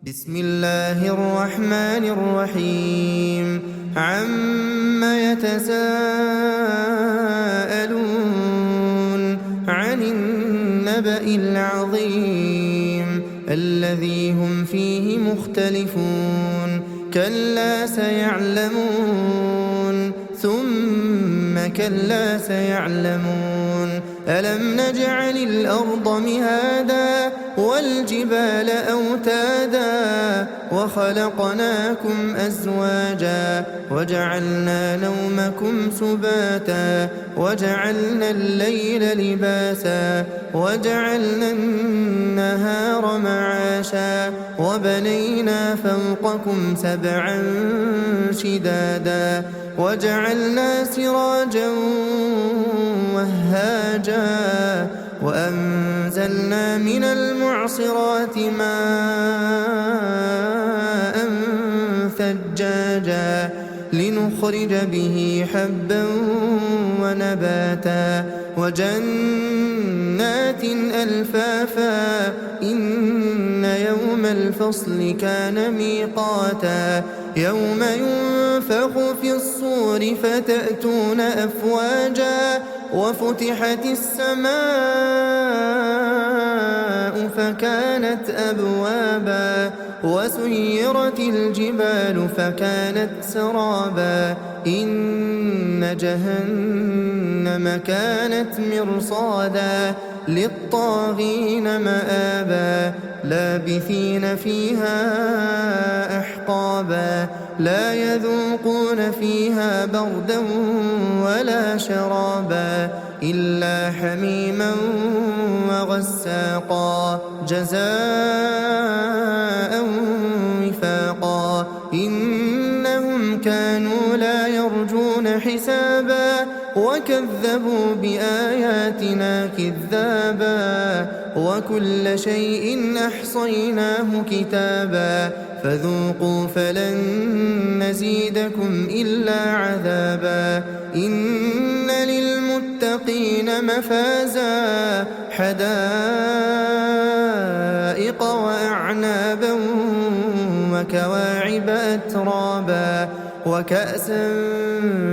بسم الله الرحمن الرحيم عم يتساءلون عن النبأ العظيم الذي هم فيه مختلفون كلا سيعلمون ثم كلا سيعلمون ألم نجعل الأرض مهادا والجبال أوتادا وخلقناكم أزواجا وجعلنا نومكم سباتا وجعلنا الليل لباسا وجعلنا النهار معاشا وبنينا فوقكم سبعا شدادا وجعلنا سراجا وهاجا وأنزلنا من المعصرات ماء ثجاجا لنخرج به حبا ونباتا وجنات ألفافا إن يوم الفصل كان ميقاتا يوم ينفخ في الصور فتأتون أفواجا وفتحت السماء فكانت أبوابا وسيرت الجبال فكانت سرابا إن جهنم كانت مرصادا للطاغين مآبا لابثين فيها أحقابا لا يذوقون فيها بردا ولا شرابا إلا حميما وغساقا جزاء وفاقا إنهم كانوا لا يرجون حسابا وكذبوا بآياتنا كذابا وكل شيء أحصيناه كتابا فذوقوا فلن نزيدكم إلا عذابا إن للمتقين مفازا حدائق وأعنابا وكواعب أترابا وكأسا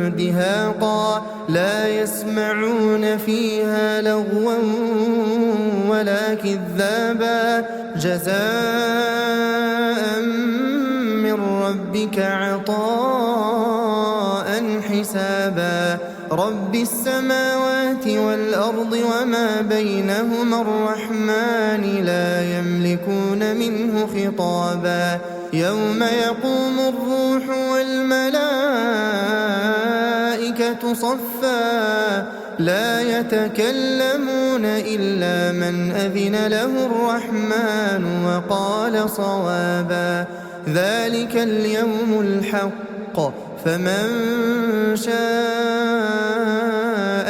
دهاقا لا يسمعون فيها لغوا ولا كذابا جزاء من ربك عطاء حسابا رب السماوات والأرض وما بينهما الرحمن لا يملكون منه خطابا يوم يقوم الروح والملائكة صفا لا يتكلمون إلا من أذن له الرحمن وقال صوابا ذلك اليوم الحق فمن شاء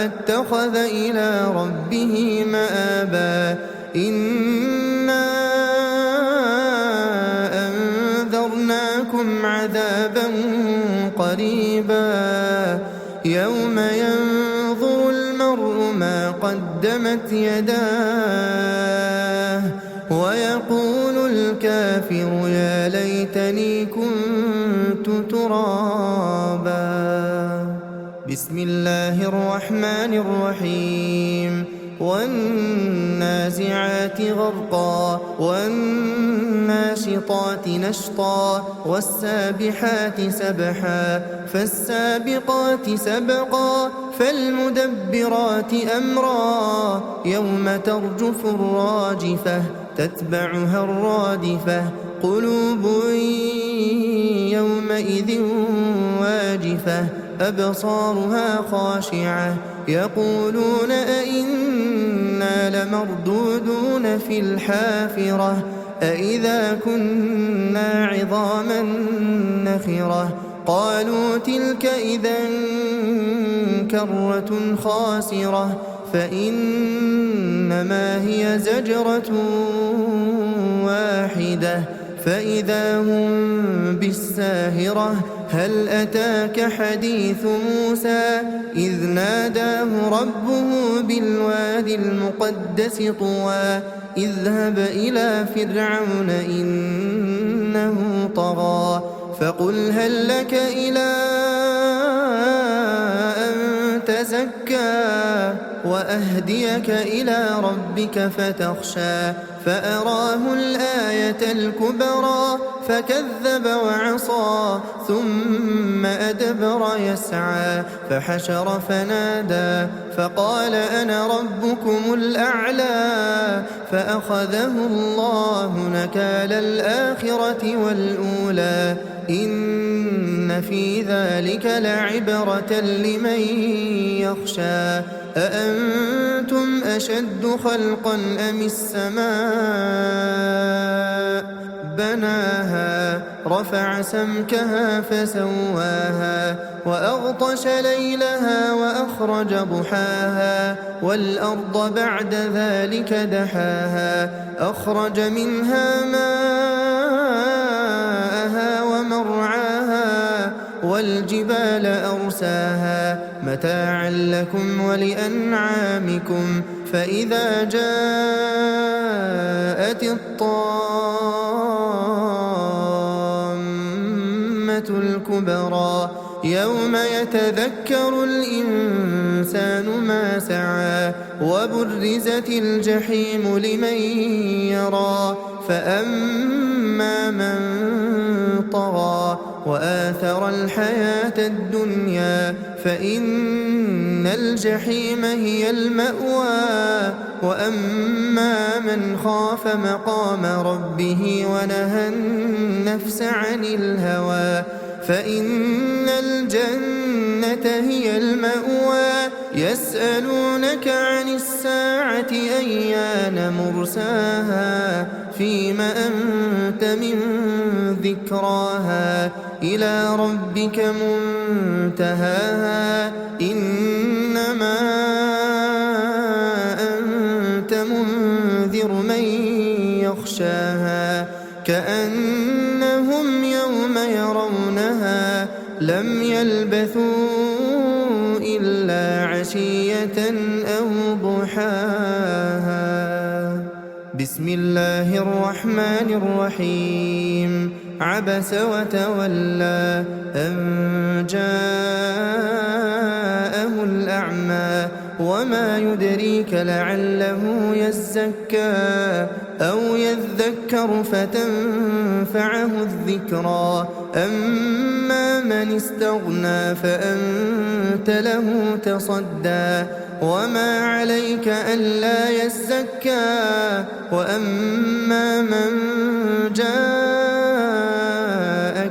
اتخذ إلى ربه مآبا إنا أنذرناكم عذابا قريبا يوم ينظر المرء ما قدمت يداه ويقول الكافر يا ليتني كنت ترابا بسم الله الرحمن الرحيم والنازعات غرقا والناشطات نشطا والسابحات سبحا فالسابقات سبقا فالمدبرات أمرا يوم ترجف الراجفة تتبعها الرادفة قلوب يومئذ واجفة أبصارها خاشعة يقولون أئنا لمردودون في الحافرة أئذا كنا عظاما نخرة قالوا تلك إذا كرة خاسرة فإنما هي زجرة واحدة فإذا هم بالساهرة هل أتاك حديث موسى إذ ناداه ربه بالوادي المقدس طوى اذهب إلى فرعون طغى فقل هل لك إلى أن تزكى وأهديك إلى ربك فتخشى فأراه الآية الكبرى فكذب وعصى ثم أدبر يسعى فحشر فنادى فقال أنا ربكم الأعلى فأخذه الله نكال الآخرة والأولى إن في ذلك لعبرة لمن يخشى أأنتم أشد خلقا أم السماء بناها رفع سمكها فسواها وأغطش ليلها وأخرج ضحاها والأرض بعد ذلك دحاها أخرج منها ماءها ومرعاها والجبال أرساها متاعا لكم ولأنعامكم فإذا جاءت الطامة الكبرى يوم يتذكر الإنسان ما سعى وبرزت الجحيم لمن يرى فأما من طغى وآثر الحياة الدنيا فإن الجحيم هي المأوى وأما من خاف مقام ربه ونهى النفس عن الهوى فإن الجنة هي المأوى يسألونك عن الساعة أيان مرساها فيم أنت من ذكراها إلى ربك منتهاها إنما أنت منذر من يخشاها كأنهم يوم يرونها لم يلبثوا إلا عشية أو ضحاها بسم الله الرحمن الرحيم عبس وتولى أن جاءه الأعمى وما يدريك لعله يزكى أو يذكر فتنفعه الذكرى أما من استغنى فأنت له تصدى وما عليك ألا يزكى وأما من جاءك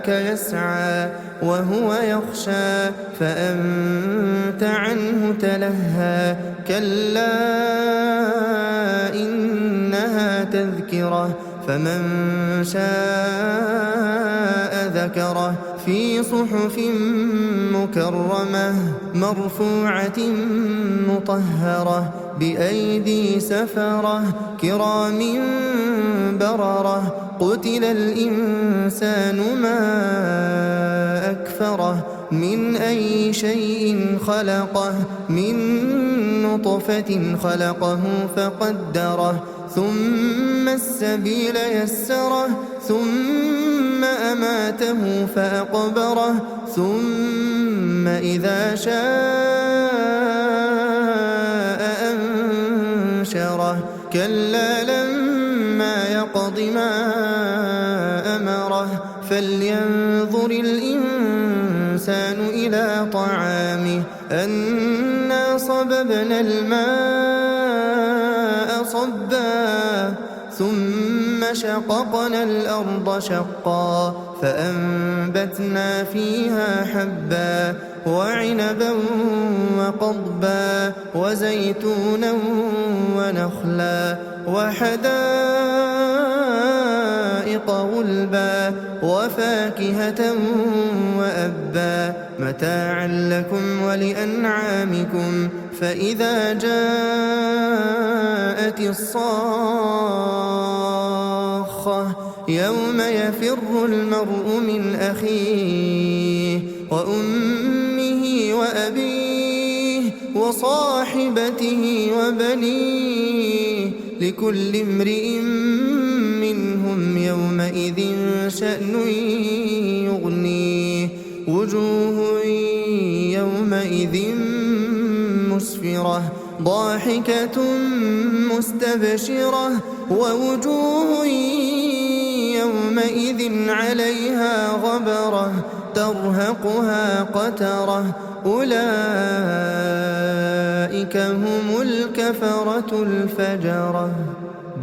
يسعى وهو يخشى فأنت عنه تلهى كلا إنها تذكرة فمن شاء ذكره في صحف مكرمة مرفوعة مطهرة بأيدي سفرة كرام بررة قتل الإنسان ما أكفره من أي شيء خلقه من نطفة خلقه فقدره ثم السبيل يسره ثم أماته فأقبره ثم إذا شاء أنشره كلا لما يقض ما أمره فلينظر الإنسان إلى طعامه أنا صببنا الماء صبا ثم شققنا الأرض شقا فأنبتنا فيها حبا وعنبا وقضبا وزيتونا ونخلا وحدائق غلبا وفاكهة وأبا متاعا لكم ولأنعامكم فإذا جاءت الصاخة يوم يفر المرء من أخيه وأمه وأبيه وصاحبته وبنيه لكل امرئ منهم منهم يومئذ شأن يغنيه وجوه يومئذ مسفرة ضاحكة مستبشرة ووجوه يومئذ عليها غبرة ترهقها قترة أولئك هم الكفرة الفجرة.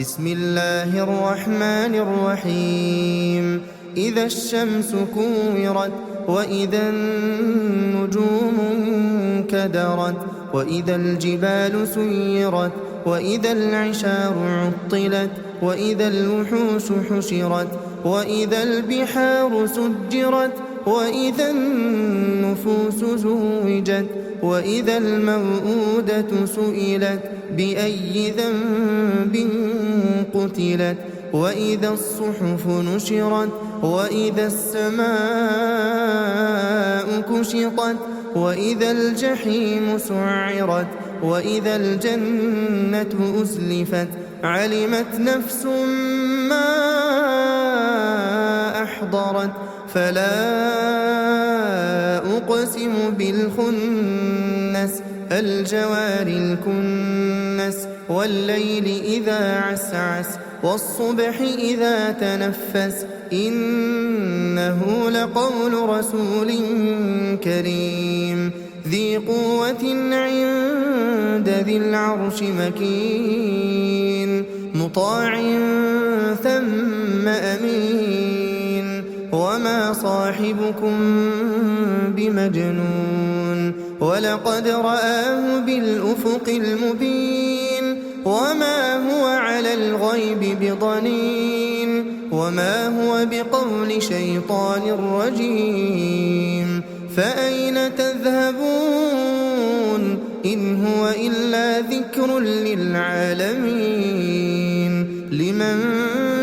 بسم الله الرحمن الرحيم. إذا الشمس كورت وإذا النجوم انكدرت وإذا الجبال سيرت وإذا العشار عطلت وإذا الوحوش حشرت وإذا البحار سجرت وإذا النفوس زوجت وإذا الموءودة سئلت بأي ذنب قتلت وإذا الصحف نشرت وإذا السماء كشطت وإذا الجحيم سعرت وإذا الجنة أزلفت علمت نفس ما أحضرت فلا أقسم بالخنس الجوار الكنس والليل إذا عسعس والصبح إذا تنفس إنه لقول رسول كريم ذي قوة عند ذي العرش مكين مطاع ثم أمين وما صاحبكم بمجنون ولقد رآه بالأفق المبين وما هو على الغيب بضنين وما هو بقول شيطان رجيم فأين تذهبون إن هو إلا ذكر للعالمين لمن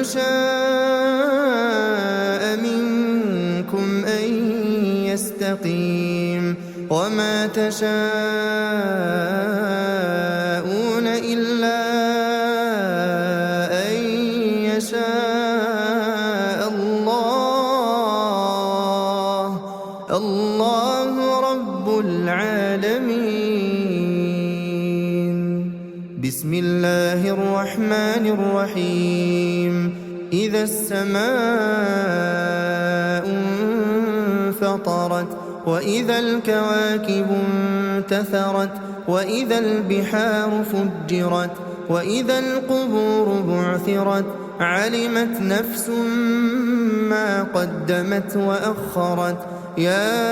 شاء منكم أن يستقيم وما تشاءون إلا أن يشاء الله رب العالمين. بسم الله الرحمن الرحيم. إذا السماء انفطرت وإذا الكواكب انتثرت وإذا البحار فجرت وإذا القبور بعثرت علمت نفس ما قدمت وأخرت يا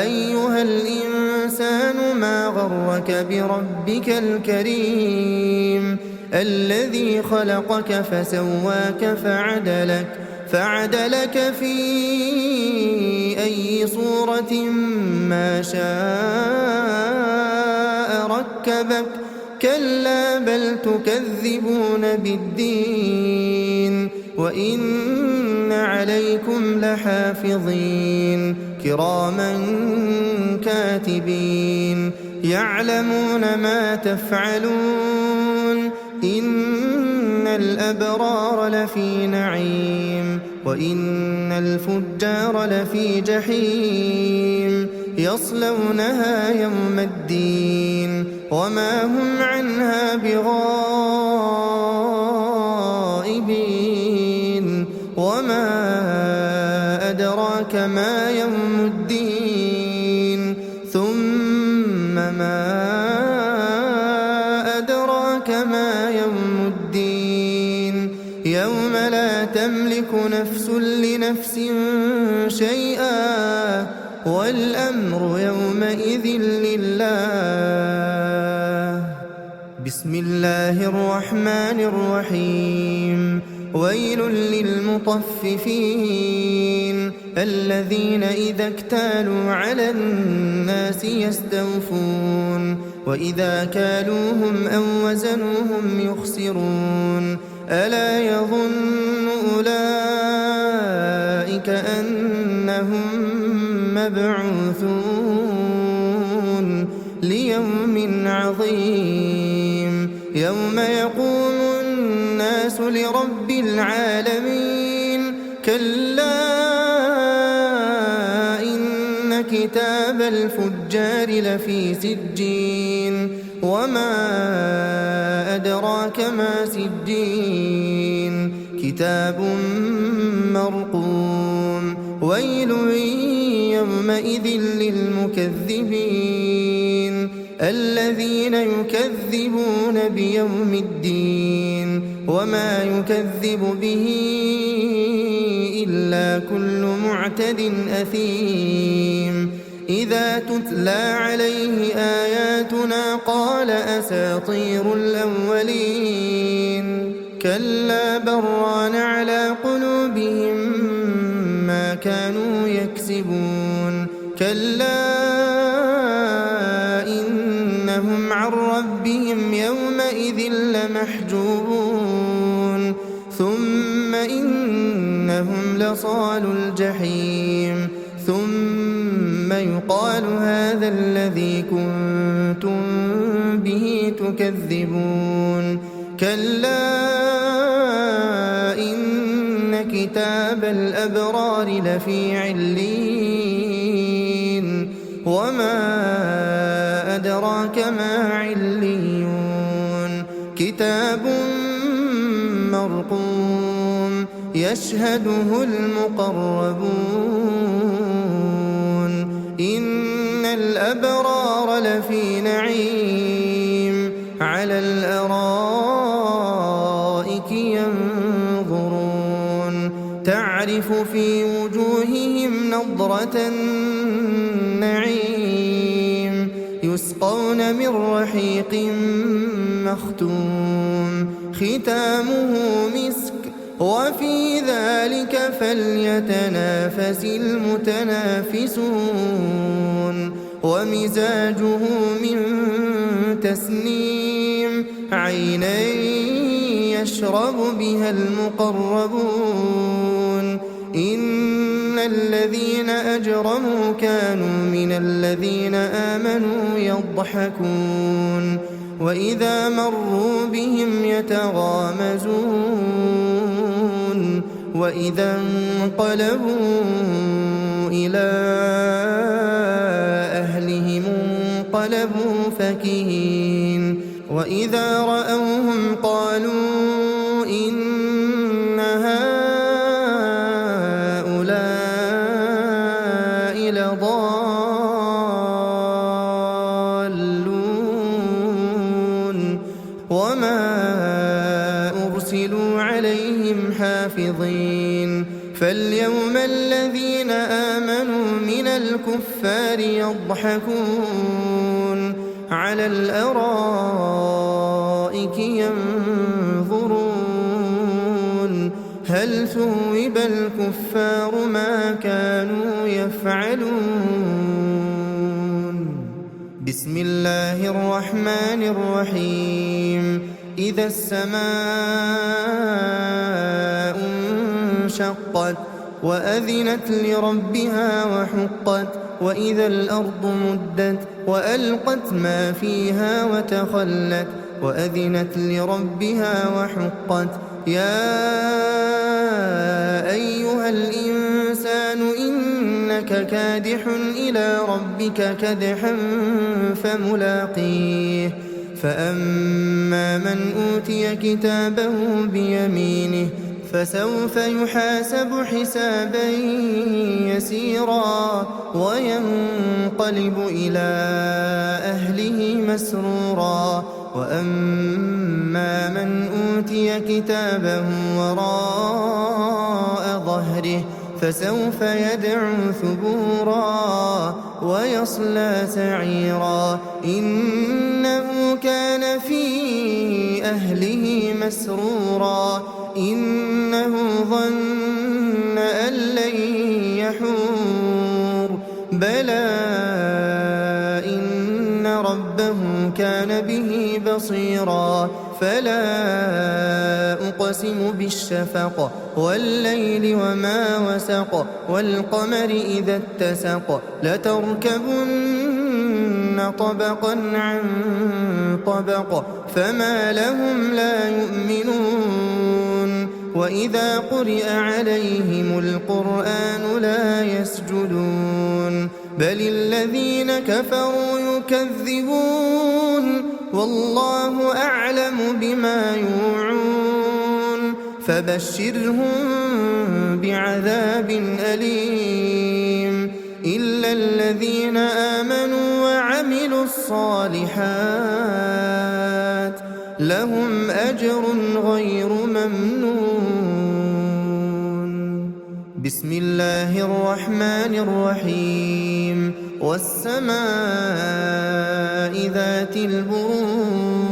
أيها الإنسان ما غرك بربك الكريم الذي خلقك فسواك فعدلك في أي صورة ما شاء ركبك كلا بل تكذبون بالدين وإن عليكم لحافظين كراما كاتبين يعلمون ما تفعلون إن الأبرار لفي نعيم وإن الفجار لفي جحيم يصلونها يوم الدين وما هم عنها بغائبين وما أدراك ما يوم الدين ثم ما أدراك ما يوم الدين يوم لا تملك نفس لنفس شيئا والأمر يومئذ لله. بسم الله الرحمن الرحيم. ويل للمطففين الذين إذا اكتالوا على الناس يستوفون وإذا كالوهم أو وزنوهم يخسرون ألا يظن أولئك أنهم مبعوثون ليوم عظيم يوم يقوم الناس لرب رب العالمين كلا إن كتاب الفجار لفي سجين وما أدراك ما سجين كتاب مرقوم ويل يومئذ للمكذبين الذين يكذبون بيوم الدين وما يكذب به إلا كل معتد أثيم إذا تتلى عليه آياتنا قال أساطير الأولين كلا بران على قلوبهم ما كانوا يكسبون كلا إنهم عن ربهم يومئذ لمحجوبون ثم إنهم لصال الجحيم ثم يقال هذا الذي كنتم به تكذبون كلا إن كتاب الأبرار لفي عليين وما أدراك ما عليون كتاب مرقوم يشهده المقربون إن الأبرار لفي نعيم على الأرائك ينظرون تعرف في وجوههم نضرة النعيم يسقون من رحيق مختوم ختامه مسك وفي ذلك فليتنافس المتنافسون ومزاجه من تسنيم عينا يشرب بها المقربون إن الذين أجرموا كانوا من الذين آمنوا يضحكون وإذا مروا بهم يتغامزون وإذا انقلبوا إلى أهلهم انقلبوا فكهين وإذا رأوهم قالوا إن هؤلاء لضالون وما أرسلوا عليهم حافظين فاليوم الذين آمنوا من الكفار يضحكون على الأرائك ينظرون هل ثوب الكفار ما كانوا يفعلون بسم الله الرحمن الرحيم إذا السماء انشقت وأذنت لربها وحقت وإذا الأرض مدت وألقت ما فيها وتخلت وأذنت لربها وحقت يا أيها الإنسان إنك كادح إلى ربك كدحا فملاقيه فأما من أوتي كتابه بيمينه فسوف يحاسب حسابا يسيرا وينقلب إلى أهله مسرورا وأما من أوتي كتابه وراء ظهره فسوف يدعو ثبورا ويصلى سعيرا إنه كان في أهله مسرورا إنه ظن أن لن يحور بلى إن ربه كان به بصيرا فلا أقسم بالشفق والليل وما وسق والقمر إذا اتسق لتركبن طبقا عن طبق فما لهم لا يؤمنون وإذا قرئ عليهم القرآن لا يسجدون بل الذين كفروا يكذبون والله أعلم بما يوعون فبشرهم بعذاب أليم إلا الذين آمنوا وعملوا الصالحات لهم أجر غير ممنون. بسم الله الرحمن الرحيم والسماء ذات البروج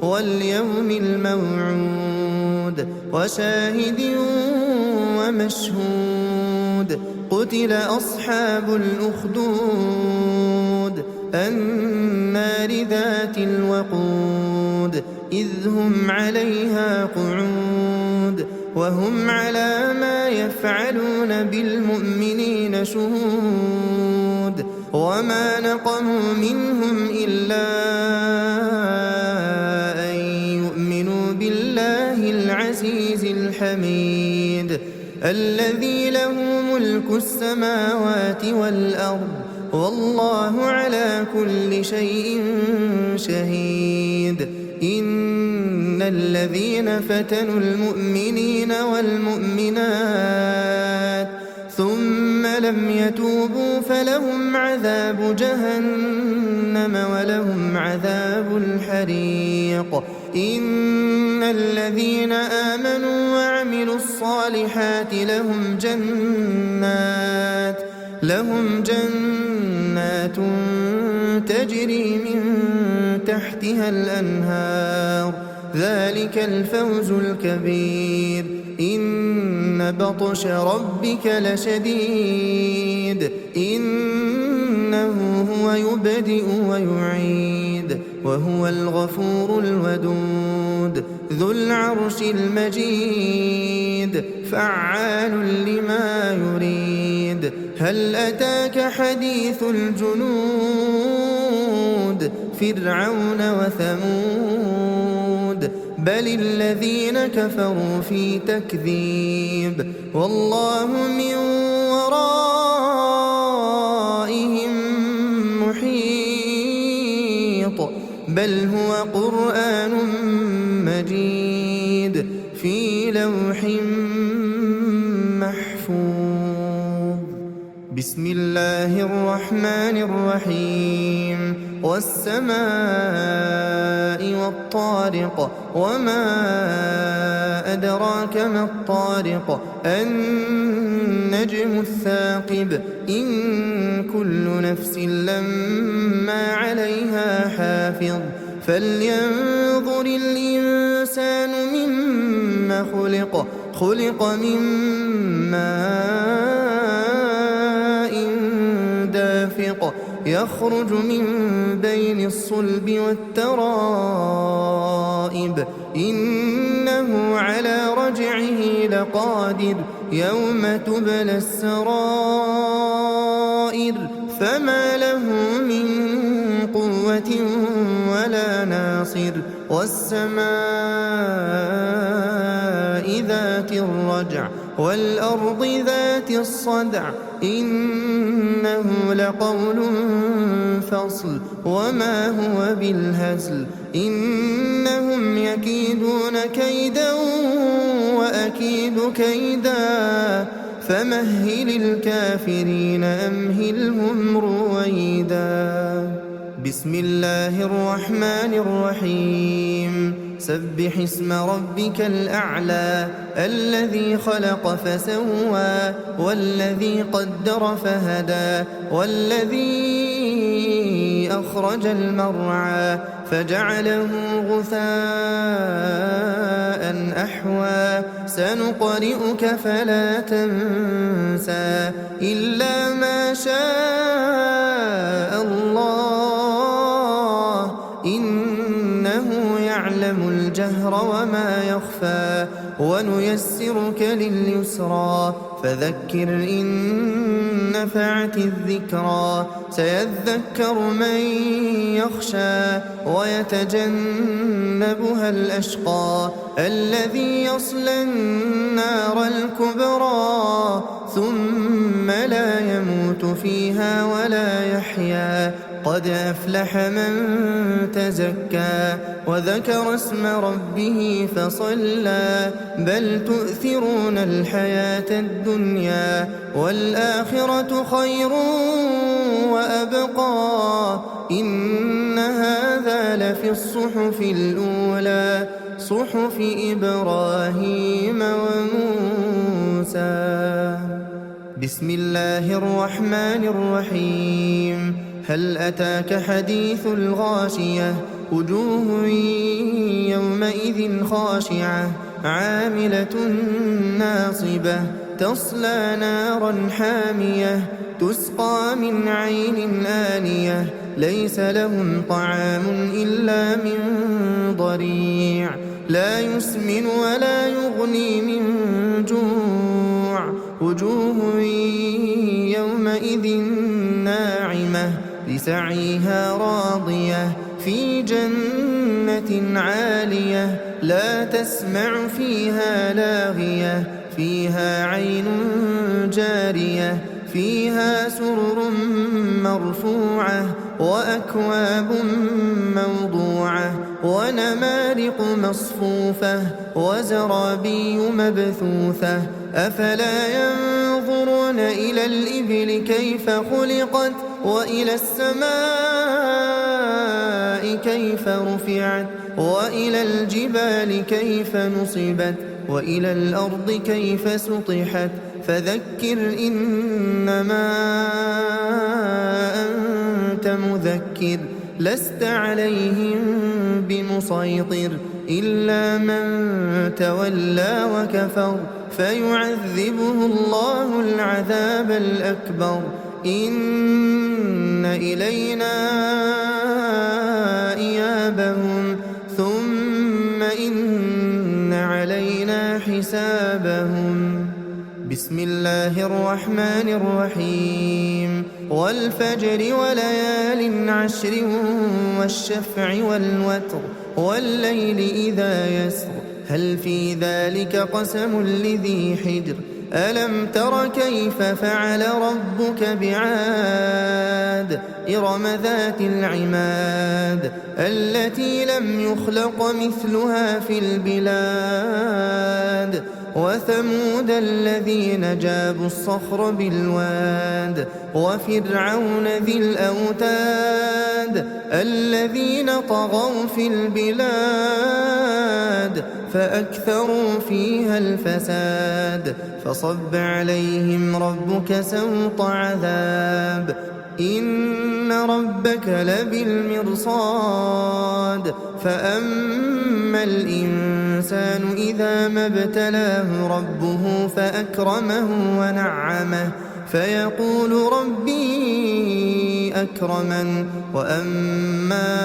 واليوم الموعود وشاهد ومشهود قتل أصحاب الأخدود النار ذات الوقود إذ هم عليها قعود وهم على ما يفعلون بالمؤمنين شهود وما نقموا منهم إلا أن يؤمنوا بالله العزيز الحميد الذي له ملك السماوات والأرض والله على كل شيء شهيد إن الذين فتنوا المؤمنين والمؤمنات ثم لم يتوبوا فلهم عذاب جهنم ولهم عذاب الحريق إن الذين آمنوا وعملوا الصالحات لهم جنات تجري من تحتها الأنهار ذلك الفوز الكبير إن بطش ربك لشديد إنه هو يبدئ ويعيد وهو الغفور الودود ذو العرش المجيد فعال لما يريد هل أتاك حديث الجنود فرعون وثمود بل الذين كفروا في تكذيب والله من ورائهم محيط بل هو قرآن مجيد في لوح محفوظ. بسم الله الرحمن الرحيم والسماء والطارق وما أدراك ما الطارق النجم الثاقب إن كل نفس لما عليها حافظ فلينظر الإنسان مما خلق من ماء دافق يخرج من بين الصلب والترائب إنه على رجعه لقادر يوم تبلى السرائر فما له من قوة ولا ناصر والسماء ذات الرجع والأرض ذات الصدع إنه لقول فصل وما هو بالهزل إنهم يكيدون كيدا وأكيد كيدا فمهل الكافرين أمهلهم رويدا. بسم الله الرحمن الرحيم سبح اسم ربك الأعلى الذي خلق فسوى والذي قدر فهدى والذي أخرج المرعى فجعله غثاء أحوى سنقرئك فلا تنسى إلا ما شاء الله إنه يعلم الجهر وما يخفى ونيسرك لليسرى فذكر إن نفعت الذكرى سيذكر من يخشى ويتجنبها الأشقى الذي يصلى النار الكبرى ثم لا يموت فيها ولا يحيا قد أفلح من تزكى وذكر اسم ربه فصلى بل تؤثرون الحياة الدنيا والآخرة خير وأبقى إن هذا لفي الصحف الأولى صحف إبراهيم وموسى. بسم الله الرحمن الرحيم. هل أتاك حديث الغاشية وجوه يومئذ خاشعة عاملة ناصبة تصلى نارا حامية تسقى من عين آنية ليس لهم طعام إلا من ضريع لا يسمن ولا يغني من جوع وجوه يومئذ ناعمة لسعيها راضية في جنة عالية لا تسمع فيها لاغية فيها عين جارية فيها سرر مرفوعة وأكواب موضوعة ونمارق مصفوفة وزرابي مبثوثة أفلا ينظرون إلى الإبل كيف خلقت وإلى السماء كيف رفعت وإلى الجبال كيف نصبت وإلى الأرض كيف سطحت فذكر إنما أنت مذكر لست عليهم بمسيطر إلا من تولى وكفر فيعذبه الله العذاب الأكبر إن إلينا إيابهم ثم إن علينا حسابهم. بسم الله الرحمن الرحيم. والفجر وليال عشر والشفع والوتر والليل إذا يسر هل في ذلك قسم لذي حجر ألم تر كيف فعل ربك بعاد إرم ذات العماد التي لم يخلق مثلها في البلاد وثمود الذين جابوا الصخر بالواد وفرعون ذي الأوتاد الذين طغوا في البلاد فأكثروا فيها الفساد فصب عليهم ربك سوط عذاب إن ربك لبالمرصاد فأما الإنسان إذا ما ابتلاه ربه فأكرمه ونعمه فيقول ربي أكرمن وأما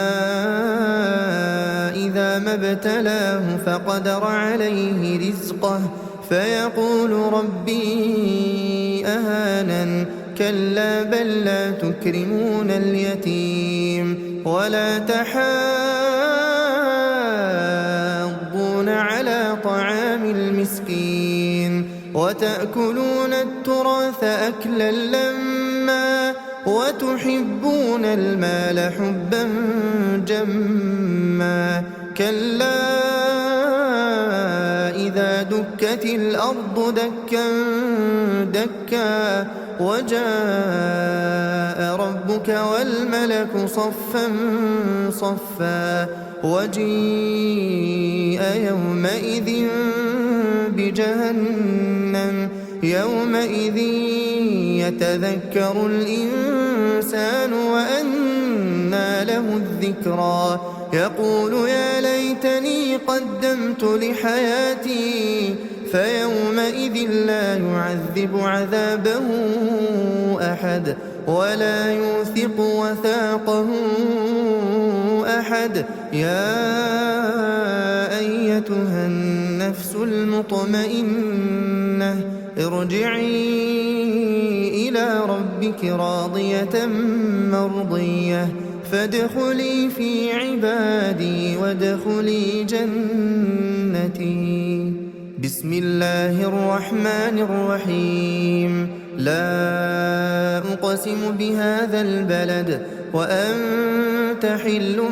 إذا ما ابتلاه فقدر عليه رزقه فيقول ربي أهانن كلا بل لا تكرمون اليتيم ولا تحاضون على طعام المسكين وتأكلون التراث أكلا لما وتحبون المال حبا جما كلا إذا دكت الأرض دكا دكا وجاء ربك والملك صفا صفا وجيء يومئذ بجهنم يومئذ يتذكر الإنسان وأنى له الذكرى يقول يا ليتني قدمت لحياتي فيومئذ لا يعذب عذابه أحد ولا يوثق وثاقه أحد يا أيتها النفس النفس المطمئنة ارجعي إلى ربك راضية مرضية فادخلي في عبادي وادخلي جنتي. بسم الله الرحمن الرحيم. لا أقسم بهذا البلد وأنت حل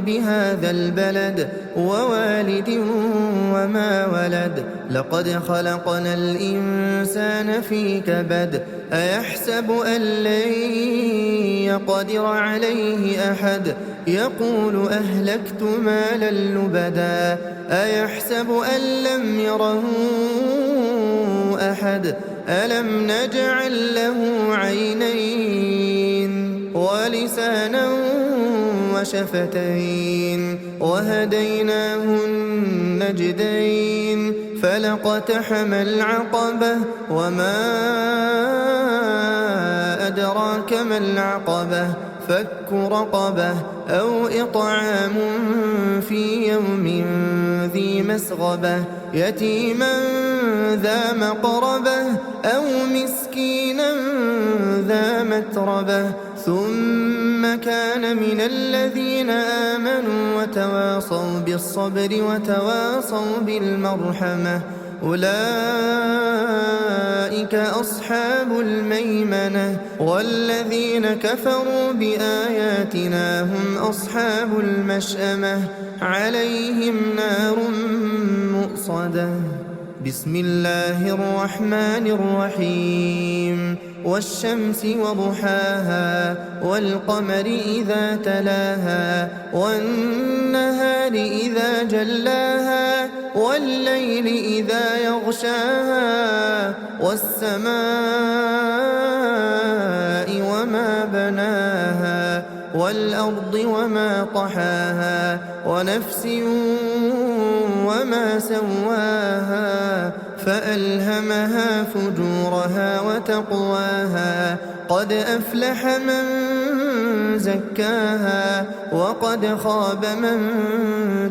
بهذا البلد ووالد وما ولد لقد خلقنا الإنسان في كبد أيحسب أن لن يقدر عليه أحد يقول أهلكت مالا لبدا أيحسب أن لم يره أحد ألم نجعل له عينين ولسانا وشفتين وهديناه النجدين فلاقتحم العقبة وما أدراك ما العقبة فك رقبة أو إطعام في يوم ذي مسغبة يتيما ذا مقربة أو مسكينا ذا متربة ثم كان من الذين آمنوا وتواصوا بالصبر وتواصوا بالمرحمة أولئك أصحاب الميمنة والذين كفروا بآياتنا هم أصحاب المشأمة عليهم نار مؤصدة. بسم الله الرحمن الرحيم. والشمس وضحاها والقمر إذا تلاها والنهار إذا جلاها والليل إذا يغشاها والسماء وما بناها والأرض وما طحاها ونفس وما سواها فألهمها فجورها وتقواها قد أفلح من زكاها وقد خاب من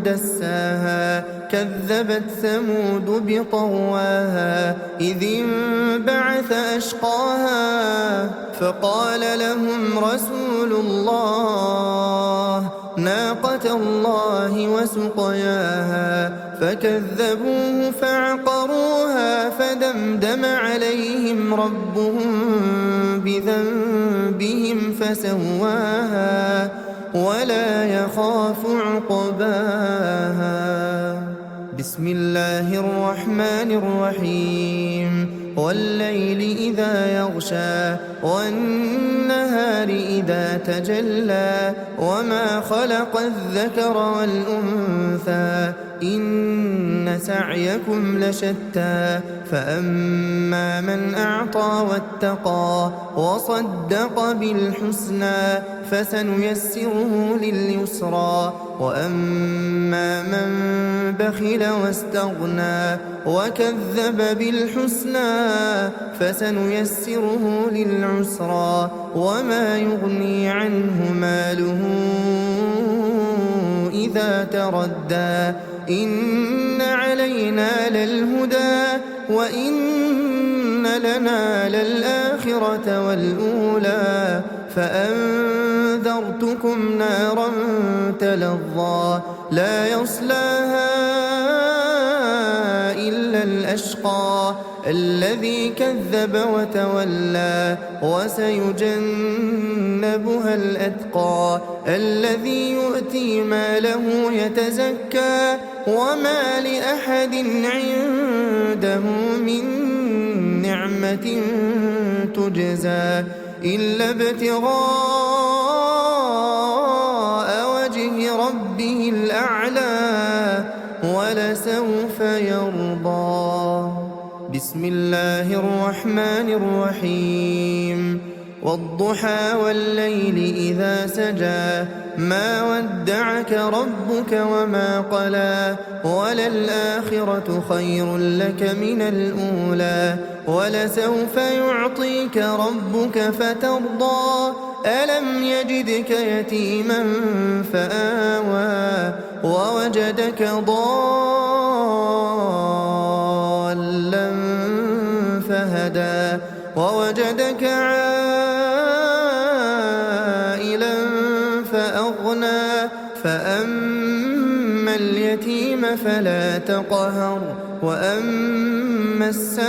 دساها كذبت ثمود بطغواها إذ انبعث أشقاها فقال لهم رسول الله ناقة الله وسقياها فكذبوه فعقروها فدمدم عليهم ربهم بذنبهم فسواها ولا يخاف عقباها. بسم الله الرحمن الرحيم. والليل إذا يغشى والنهار إذا تجلى وما خلق الذكر والأنثى إن سعيكم لشتى فأما من أعطى واتقى وصدق بالحسنى فسنيسره لليسرى وأما من بخل واستغنى وكذب بالحسنى فسنيسره للعسرى وما يغني عنه ماله إذا تردى إن علينا للهدى وإن لنا للآخرة والأولى فأنذرتكم نارا تلظى لا يصلاها إلا الأشقى الذي كذب وتولى وسيجنبها الأتقى الذي يؤتي ماله يتزكى وما لأحد عنده من نعمة تجزى إلا ابتغاء وجه ربه الأعلى ولسوف يرضى. بسم الله الرحمن الرحيم. والضحى والليل إذا سجى ما ودعك ربك وما قلى وللآخرة خير لك من الأولى ولسوف يعطيك ربك فترضى ألم يجدك يتيما فآوى ووجدك ضالا فهدى ووجدك عائلا فأغنى فأما اليتيم فلا تقهر وأما السائل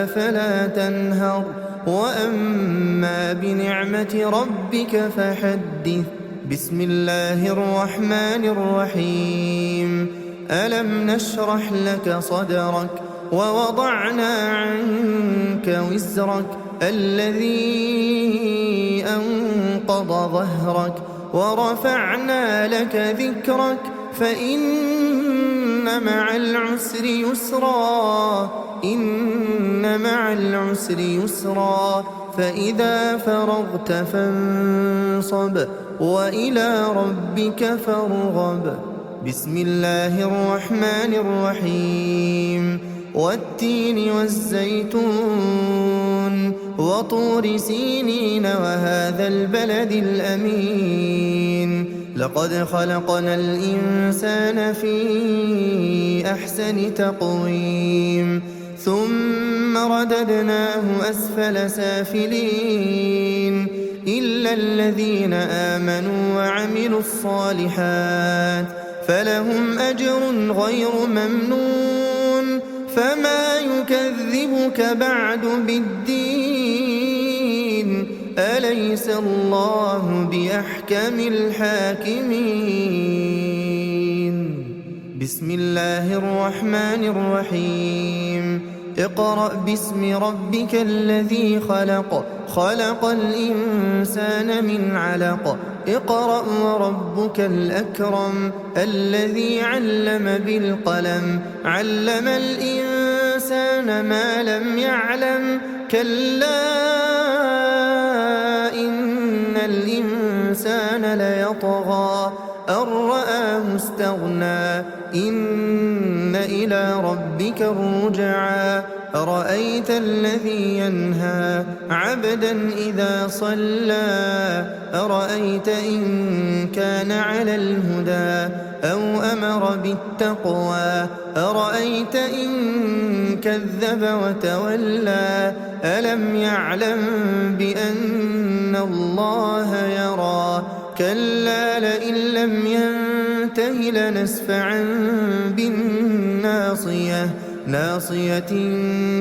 فلا تنهر وأما بنعمة ربك فحدث. بسم الله الرحمن الرحيم. ألم نشرح لك صدرك ووضعنا عنك وزرك الذي أنقض ظهرك ورفعنا لك ذكرك فإن مع العسر يسرا إن مع العسر يسرا فإذا فرغت فانصب وإلى ربك فارغب. بسم الله الرحمن الرحيم. والتين والزيتون وطور سينين وهذا البلد الأمين لقد خلقنا الإنسان في أحسن تقويم ثم رددناه أسفل سافلين إلا الذين آمنوا وعملوا الصالحات فلهم أجر غير ممنون فما يكذبك بعد بالدين أليس الله بأحكم الحاكمين. بسم الله الرحمن الرحيم. اقرأ باسم ربك الذي خلق خلق الإنسان من علق اقرأ وربك الأكرم الذي علم بالقلم علم الإنسان ما لم يعلم كلا إن الإنسان ليطغى أن رآه استغنى إن إلى ربك الرجعى أرأيت الذي ينهى عبدا إذا صلى أرأيت إن كان على الهدى أو أمر بالتقوى أرأيت إن كذب وتولى ألم يعلم بأن الله يرى كلا لئن لم ينته لنسفعا بالناصية ناصية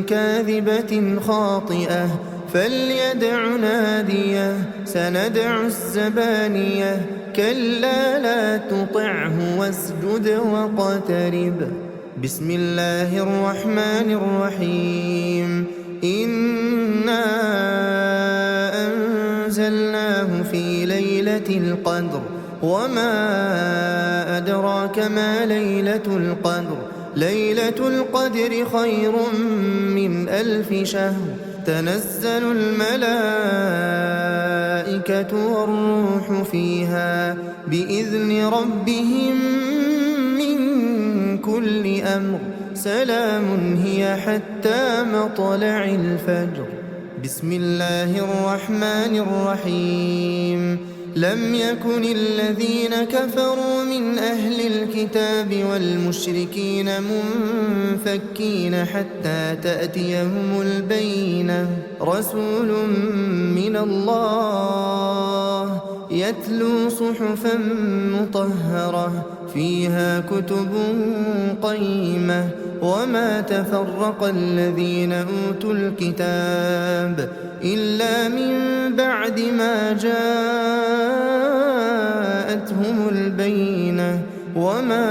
كاذبة خاطئة فليدع ناديه سندع الزبانية كلا لا تطعه واسجد واقترب. بسم الله الرحمن الرحيم. إنا أنزلناه في ليلة القدر وما أدراك ما ليلة القدر ليلة القدر خير من 1000 شهر تنزل الملائكة والروح فيها بإذن ربهم من كل أمر سلام هي حتى مطلع الفجر. بسم الله الرحمن الرحيم. لم يكن الذين كفروا من أهل الكتاب والمشركين منفكين حتى تأتيهم البينة رسول من الله يتلو صحفا مطهرة فيها كتب قيمة وما تفرق الذين أوتوا الكتاب إلا من بعد ما جاءتهم البينة وما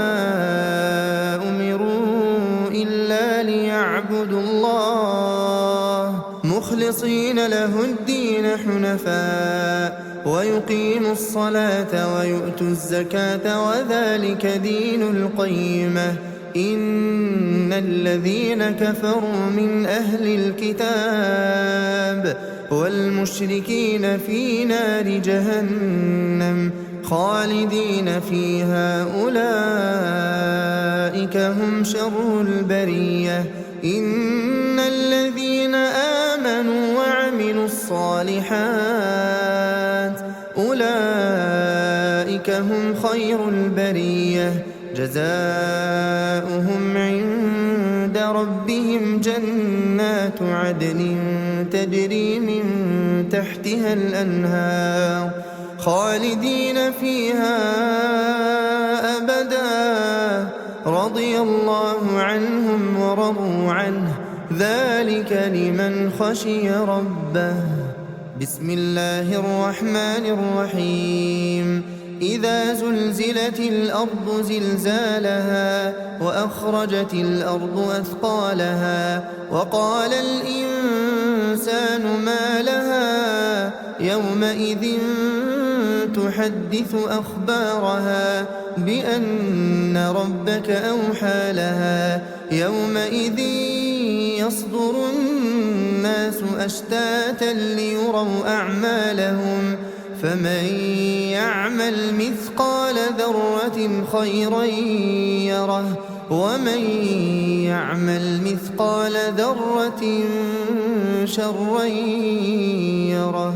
أمروا إلا ليعبدوا الله مخلصين له الدين حنفاء ويقيموا الصلاة ويؤتوا الزكاة وذلك دين القيمة إن الذين كفروا من أهل الكتاب والمشركين في نار جهنم خالدين فيها أولئك هم شر البرية إن الذين آمنوا وعملوا الصالحات أولئك هم خير البرية جزاؤهم عند ربهم جنات عدن تجري من تحتها الأنهار خالدين فيها أبدا رضي الله عنهم ورضوا عنه ذلك لمن خشي ربه. بسم الله الرحمن الرحيم. إذا زلزلت الأرض زلزالها وأخرجت الأرض أثقالها وقال الإنسان ما لها يومئذ تحدث أخبارها بأن ربك أوحى لها يومئذ يصدر الناس أشتاتا ليروا أعمالهم فمن يعمل مثقال ذرة خيرا يره ومن يعمل مثقال ذرة شرا يره.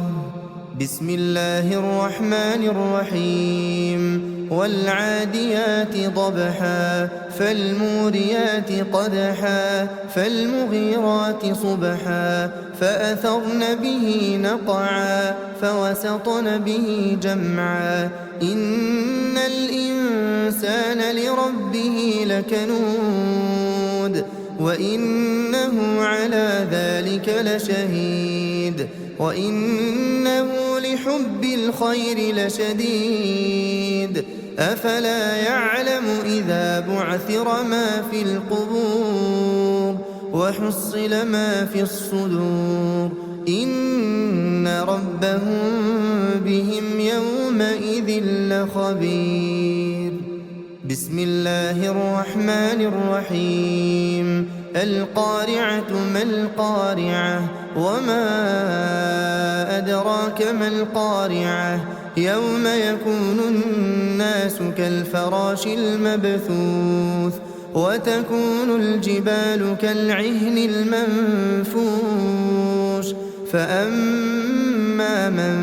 بسم الله الرحمن الرحيم. والعاديات ضبحا فالموريات قدحا فالمغيرات صبحا فأثرن به نقعا فوسطن به جمعا إن الإنسان لربه لكنود وإنه على ذلك لشهيد وإنه لحب الخير لشديد أفلا يعلم إذا بعثر ما في القبور وحصل ما في الصدور إن ربهم بهم يومئذ لخبير. بسم الله الرحمن الرحيم. القارعة ما القارعة وما أدراك ما القارعة يوم يكون الناس كالفراش المبثوث وتكون الجبال كالعهن المنفوش فأما من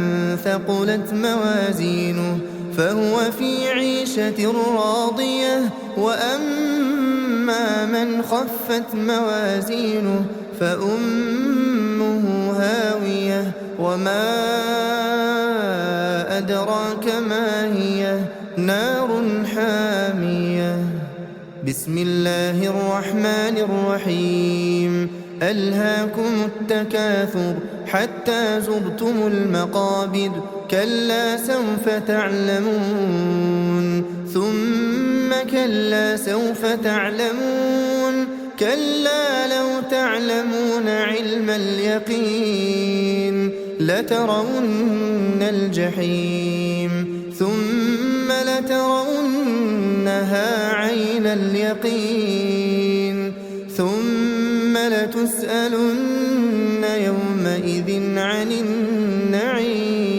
ثقلت موازينه فهو في عيشة راضية وأما من خفت موازينه فأمه هاوية وما أدراك ما هي نار حامية. بسم الله الرحمن الرحيم. ألهاكم التكاثر حتى زرتم المقابر كلا سوف تعلمون ثم كلا سوف تعلمون كلا لو تعلمون علم اليقين لترون الجحيم ثم لترونها عين اليقين ثم لتسألن يومئذ عن النعيم.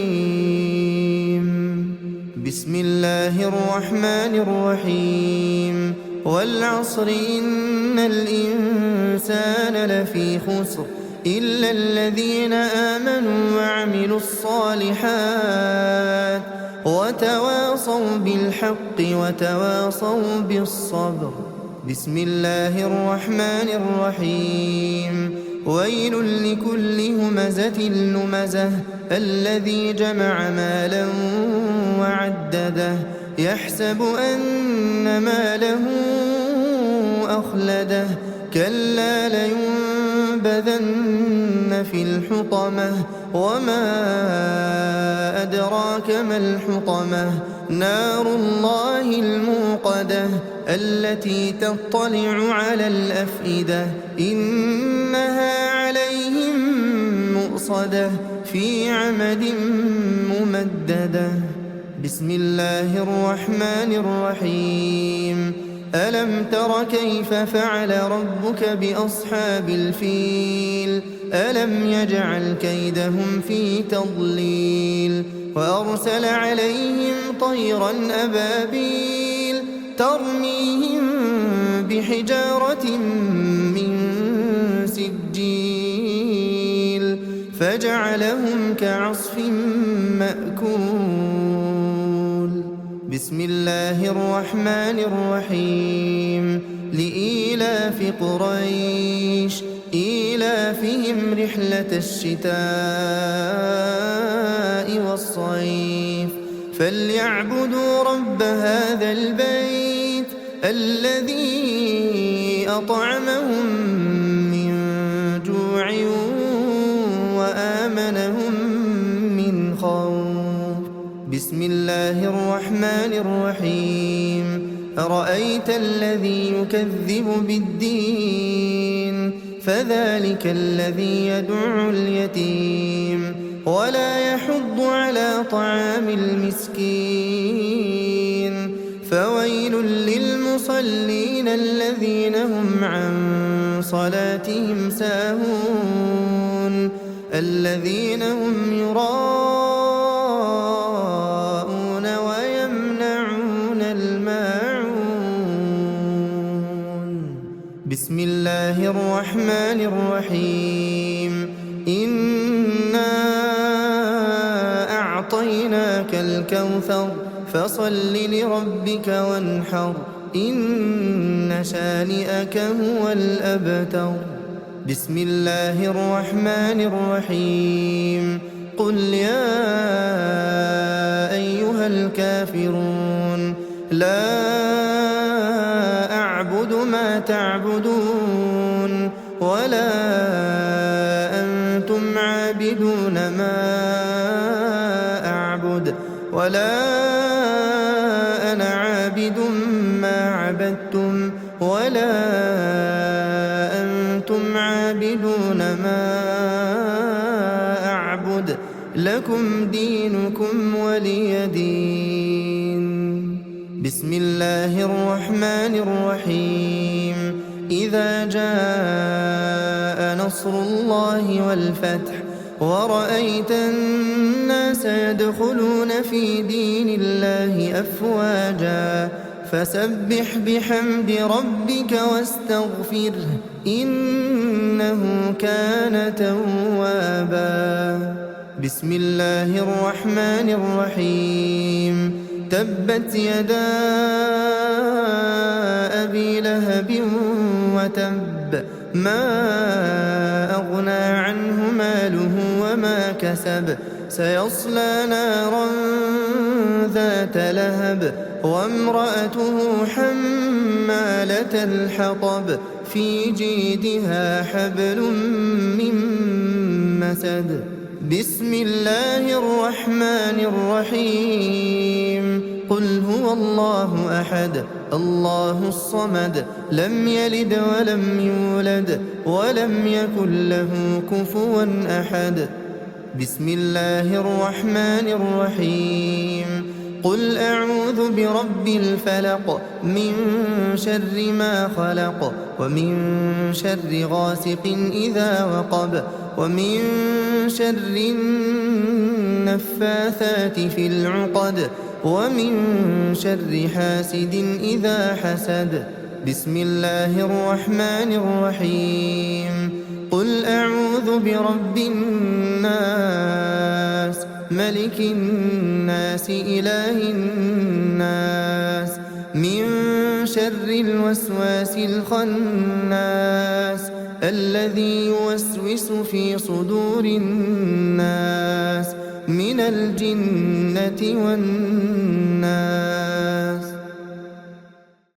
بسم الله الرحمن الرحيم. والعصر إن الإنسان لفي خسر إلا الذين آمنوا وعملوا الصالحات وتواصوا بالحق وتواصوا بالصبر. بسم الله الرحمن الرحيم. ويل لكل همزة لمزة الذي جمع مالا وعدده يحسب أن ماله أخلده كلا لينبذن في الحطمة وما أدراك ما الحطمة نار الله الموقدة التي تطلع على الأفئدة إنها عليهم مؤصدة في عمد ممددة. بسم الله الرحمن الرحيم. ألم تر كيف فعل ربك بأصحاب الفيل ألم يجعل كيدهم في تضليل وأرسل عليهم طيرا أبابيل ترميهم بحجارة من سجيل فجعلهم كعصف مأكول. بسم الله الرحمن الرحيم. لإيلاف إيلاف قريش إيلافهم رحلة الشتاء والصيف فليعبدوا رب هذا البيت الذي أطعمهم من جوع وآمنهم من خوف. بسم الله الرحمن الرحيم. أرأيت الذي يكذب بالدين فذلك الذي يدع اليتيم ولا يحض على طعام المسكين فويل للمصلين الذين هم عن صلاتهم ساهون الذين هم يراءون ويمنعون الماعون. بسم الله الرحمن الرحيم. إنا أعطيناك الكوثر فصل لربك وانحر إن شانئك هو الأبتر. بسم الله الرحمن الرحيم. قل يا أيها الكافرون لا أعبد ما تعبدون ولا أنتم عابدون ما أعبد ولا أنا عابد ما عبدتم ولا أنتم عابدون ما أعبد لكم دينكم ولي دين. بسم الله الرحمن الرحيم. إذا جاء نصر الله والفتح ورأيت الناس يدخلون في دين الله أفواجا فسبح بحمد ربك واستغفره إنه كان توابا. بسم الله الرحمن الرحيم. تبت يدا أبي لهب وتب ما أغنى عنه ماله وما كسب سيصلى نارا ذات لهب وامرأته حمالة الحطب في جيدها حبل من مسد. بسم الله الرحمن الرحيم. قل هو الله أحد الله الصمد لم يلد ولم يولد ولم يكن له كفوا أحد. بسم الله الرحمن الرحيم. قل أعوذ برب الفلق من شر ما خلق ومن شر غاسق إذا وقب ومن شر النفاثات في العقد ومن شر حاسد إذا حسد. بسم الله الرحمن الرحيم. قل أعوذ برب الناس ملك الناس إله الناس من شر الوسواس الخناس الذي يوسوس في صدور الناس من الجنة والناس.